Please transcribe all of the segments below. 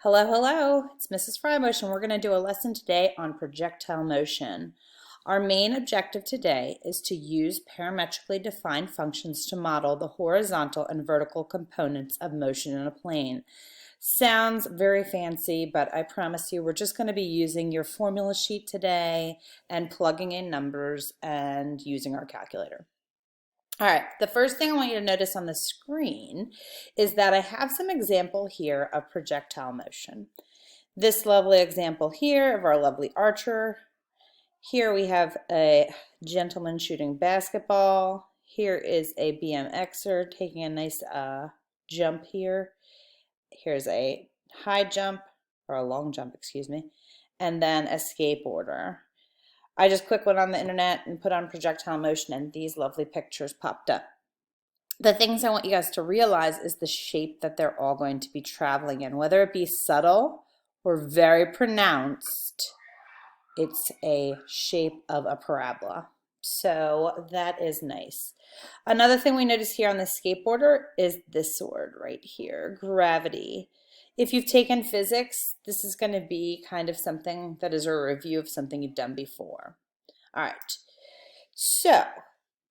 Hello, hello, it's Mrs. Frybush, and we're going to do a lesson today on projectile motion. Our main objective today is to use parametrically defined functions to model the horizontal and vertical components of motion in a plane. Sounds very fancy, but I promise you we're just going to be using your formula sheet today and plugging in numbers and using our calculator. All right, the first thing I want you to notice on the screen is that I have some example here of projectile motion. This lovely example here of our lovely archer. Here we have a gentleman shooting basketball. Here is a BMXer taking a nice jump here. Here's a high jump, or a long jump, excuse me, and then a skateboarder. I just quick went on the internet and put on projectile motion and these lovely pictures popped up. The things I want you guys to realize is the shape that they're all going to be traveling in, whether it be subtle or very pronounced. It's a shape of a parabola. So that is nice. Another thing we notice here on the skateboarder is this word right here, gravity. If you've taken physics, this is going to be kind of something that is a review of something you've done before. All right, so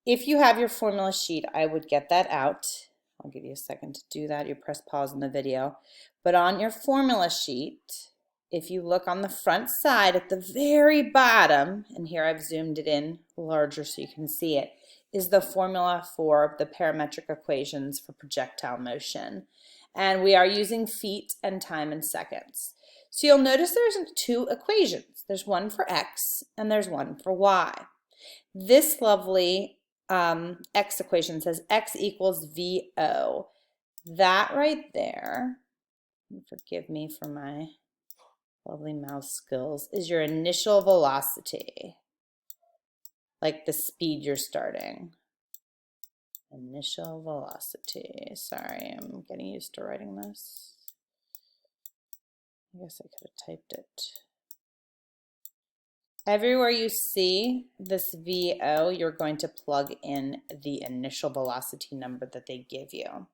if you have your formula sheet, I would get that out. I'll give you a second to do that. You press pause on the video. But on your formula sheet, if you look on the front side at the very bottom, and here I've zoomed it in larger so you can see it, is the formula for the parametric equations for projectile motion. And we are using feet and time in seconds. So you'll notice there's two equations. There's one for x and there's one for y. This lovely x equation says x equals VO. That right there, forgive me for my lovely mouse skills, is your initial velocity, like the speed you're starting. Initial velocity. Sorry, I'm getting used to writing this. I guess I could have typed it. Everywhere you see this VO, you're going to plug in the initial velocity number that they give you.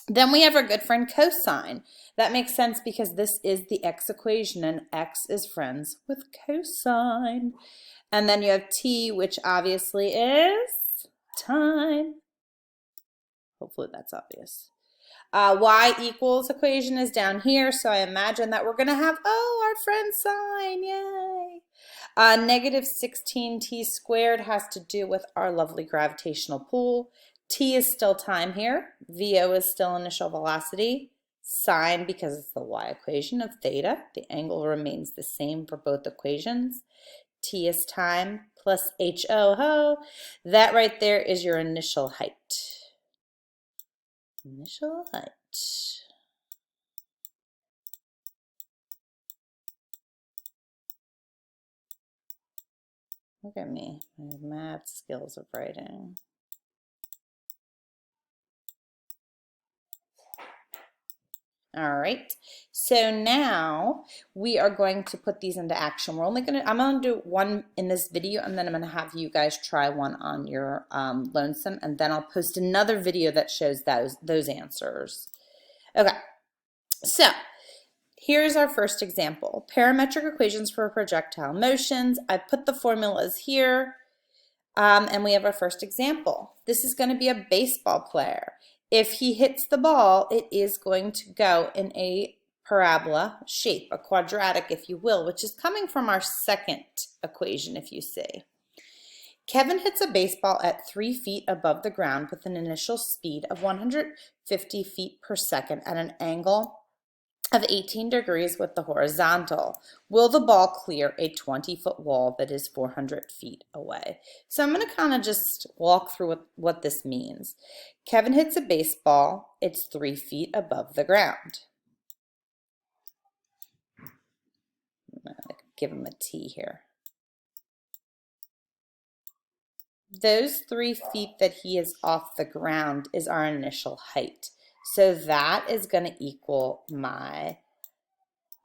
Then we have our good friend cosine. That makes sense because this is the x equation and x is friends with cosine. And then you have t, which obviously is time. Hopefully that's obvious. Y equals equation is down here, so I imagine that we're going to have, our friend sine, yay. Negative 16t squared has to do with our lovely gravitational pull. T is still time here. VO is still initial velocity. Sine, because it's the y equation of theta. The angle remains the same for both equations. T is time plus HO. That right there is your initial height. Initial height. Look at me, my math skills of writing. All right, so now we are going to put these into action. I'm gonna do one in this video and then I'm gonna have you guys try one on your lonesome, and then I'll post another video that shows those answers. Okay, so here's our first example. Parametric equations for projectile motions. I put the formulas here and we have our first example. This is gonna be a baseball player. If he hits the ball, it is going to go in a parabola shape, a quadratic, if you will, which is coming from our second equation, if you see. Kevin hits a baseball at 3 feet above the ground with an initial speed of 150 feet per second at an angle of 18 degrees with the horizontal. Will the ball clear a 20-foot wall that is 400 feet away? So I'm going to kind of just walk through what this means. Kevin hits a baseball. It's 3 feet above the ground. I'm going to give him a T here. Those 3 feet that he is off the ground is our initial height. So that is going to equal my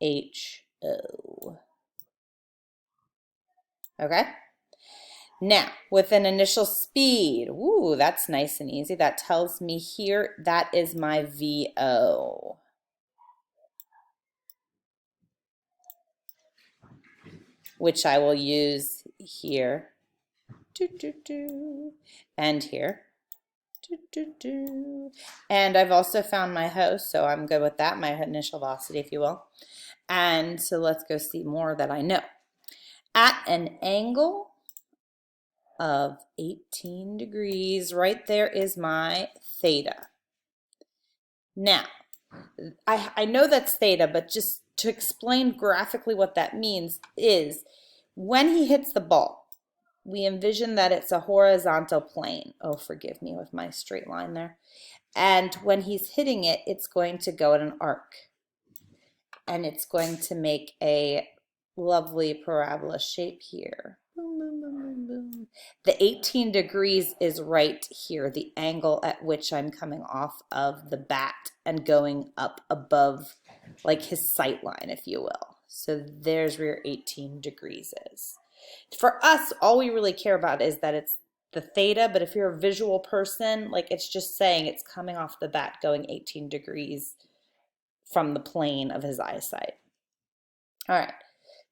HO. Okay? Now, with an initial speed, ooh, that's nice and easy. That tells me here that is my VO. which I will use here, and here. And I've also found my host, so I'm good with that, my initial velocity, if you will. And so let's go see more that I know. At an angle of 18 degrees, right there is my theta. Now, I know that's theta, but just to explain graphically what that means is when he hits the ball, we envision that it's a horizontal plane. Oh, forgive me with my straight line there. And when he's hitting it, it's going to go in an arc. And it's going to make a lovely parabola shape here. Boom, boom, boom, boom, boom. The 18 degrees is right here, the angle at which I'm coming off of the bat and going up above, like his sight line, if you will. So there's where 18 degrees is. For us, all we really care about is that it's the theta, but if you're a visual person, like it's just saying it's coming off the bat going 18 degrees from the plane of his eyesight. All right,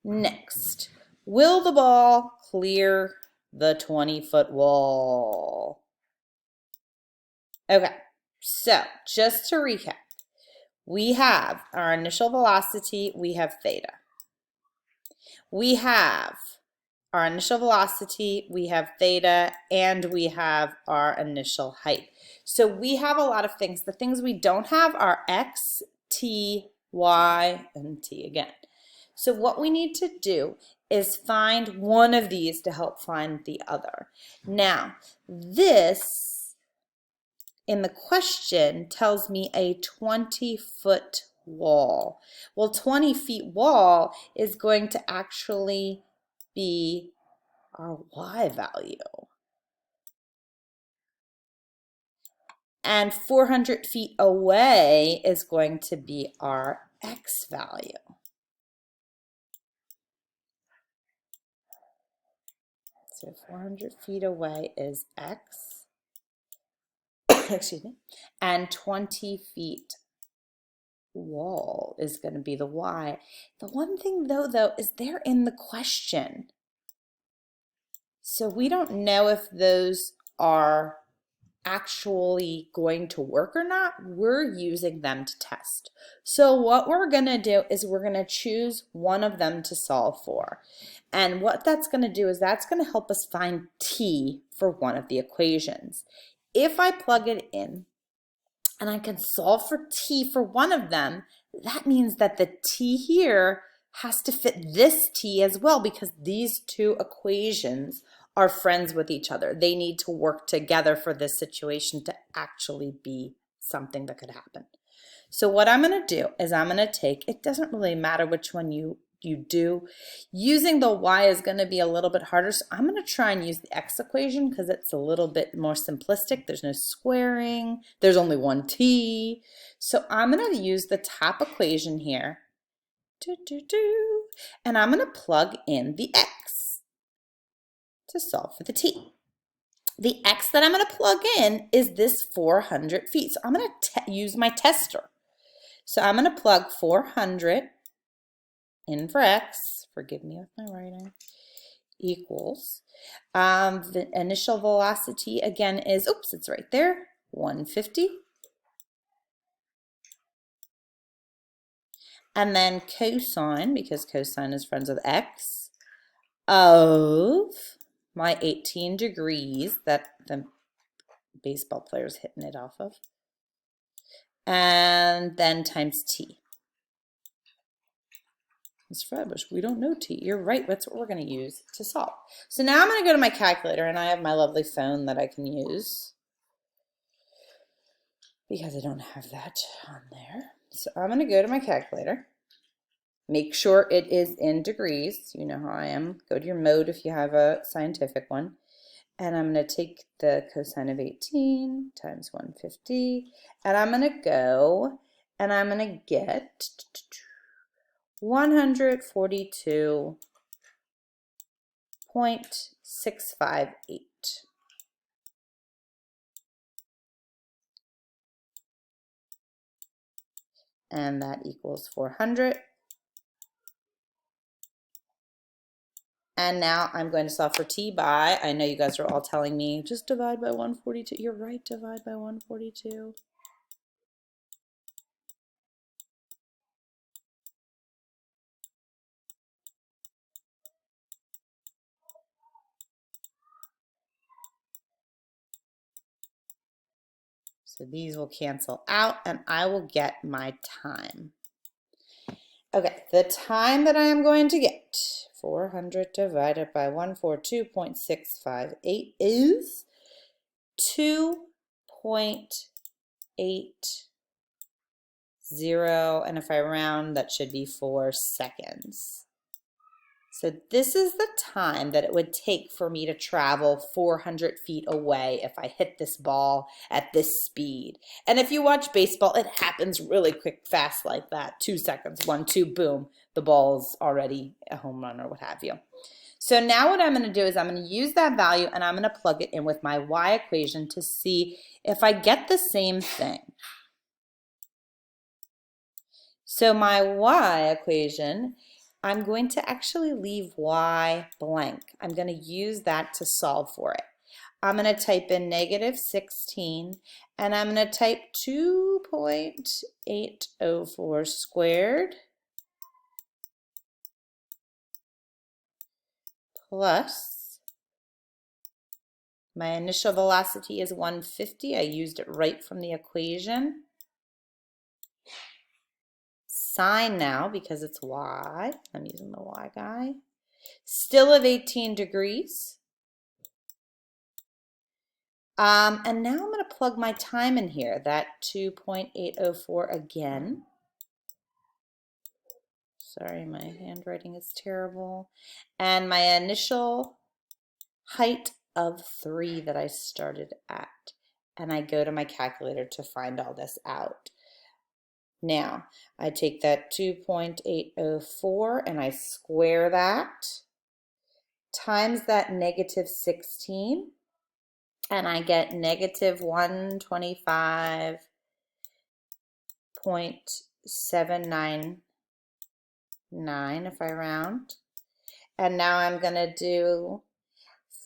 next. Will the ball clear the 20-foot wall? Okay, so just to recap, we have our initial velocity, we have theta. We have our initial velocity, we have theta, and we have our initial height. So we have a lot of things. The things we don't have are x, t, y, and t again. So what we need to do is find one of these to help find the other. Now, this in the question tells me a 20-foot wall. Well, 20 feet wall is going to actually be our y value. And 400 feet away is going to be our x value. So 400 feet away is x, excuse me, and 20 feet wall is going to be the y. The one thing though is they're in the question. So we don't know if those are actually going to work or not. We're using them to test. So what we're going to do is we're going to choose one of them to solve for. And what that's going to do is that's going to help us find t for one of the equations. If I plug it in and I can solve for t for one of them, that means that the t here has to fit this t as well, because these two equations are friends with each other. They need to work together for this situation to actually be something that could happen. So what I'm going to do is I'm going to take, it doesn't really matter which one you do. Using the y is going to be a little bit harder, so I'm going to try and use the x equation because it's a little bit more simplistic. There's no squaring. There's only one t. So I'm going to use the top equation here. And I'm going to plug in the x to solve for the t. The x that I'm going to plug in is this 400 feet. So I'm going to use my tester. So I'm going to plug 400 in for x, forgive me with my writing, equals, the initial velocity again is, oops, it's right there, 150. And then cosine, because cosine is friends with x, of my 18 degrees that the baseball player's hitting it off of, and then times t. Ms. Fredbush, we don't know t. You're right, that's what we're going to use to solve. So now I'm going to go to my calculator, and I have my lovely phone that I can use because I don't have that on there. So I'm going to go to my calculator. Make sure it is in degrees. You know how I am. Go to your mode if you have a scientific one. And I'm going to take the cosine of 18 times 150, and I'm going to go, and I'm going to get 142.658. And that equals 400. And now I'm going to solve for t by, I know you guys are all telling me, just divide by 142. You're right, divide by 142. So these will cancel out and I will get my time. Okay, the time that I am going to get, 400 divided by 142.658 is 2.80, and if I round, that should be 4 seconds. So this is the time that it would take for me to travel 400 feet away if I hit this ball at this speed. And if you watch baseball, it happens really quick, fast like that. 2 seconds, 1, 2, boom, the ball's already a home run or what have you. So now what I'm going to do is I'm going to use that value and I'm going to plug it in with my y equation to see if I get the same thing. So my y equation, I'm going to actually leave y blank. I'm going to use that to solve for it. I'm going to type in -16 and I'm going to type 2.804 squared plus my initial velocity is 150. I used it right from the equation. Sine now because it's y. I'm using the y guy. Still of 18 degrees. And now I'm going to plug my time in here, that 2.804 again. Sorry, my handwriting is terrible. And my initial height of 3 that I started at. And I go to my calculator to find all this out. Now, I take that 2.804 and I square that times that -16. And I get -125.799 if I round. And now I'm going to do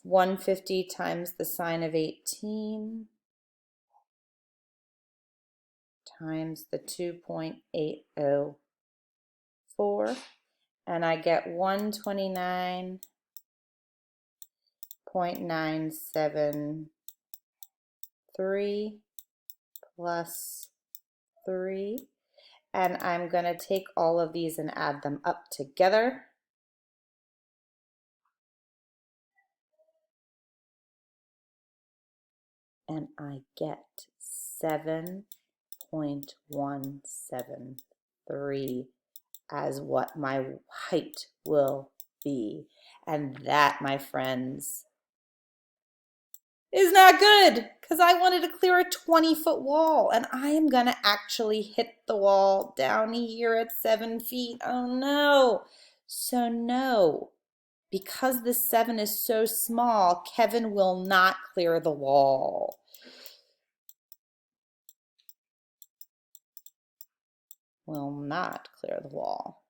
150 times the sine of 18 times the 2.804. And I get 129.973 plus 3. And I'm going to take all of these and add them up together. And I get 7.173 as what my height will be. And that, my friends, is not good because I wanted to clear a 20-foot wall and I am going to actually hit the wall down here at 7 feet. Oh no. So no, because this 7 is so small, Kevin will not clear the wall. Will not clear the wall.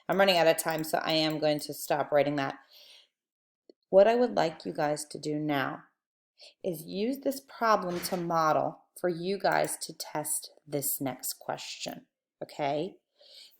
I'm running out of time, so I am going to stop writing that. What I would like you guys to do now is use this problem to model for you guys to test this next question, okay?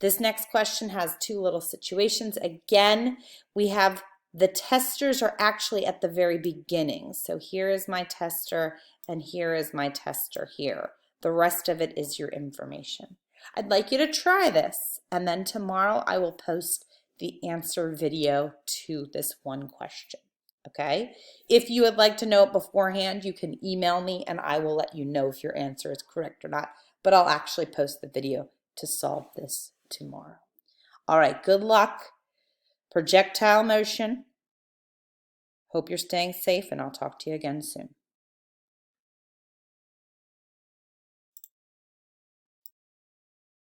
This next question has 2 little situations. Again, we have the testers are actually at the very beginning. So here is my tester and here is my tester here. The rest of it is your information. I'd like you to try this and then tomorrow I will post the answer video to this one question. Okay? If you would like to know it beforehand, you can email me and I will let you know if your answer is correct or not. But I'll actually post the video to solve this tomorrow. All right, good luck. Projectile motion. Hope you're staying safe and I'll talk to you again soon.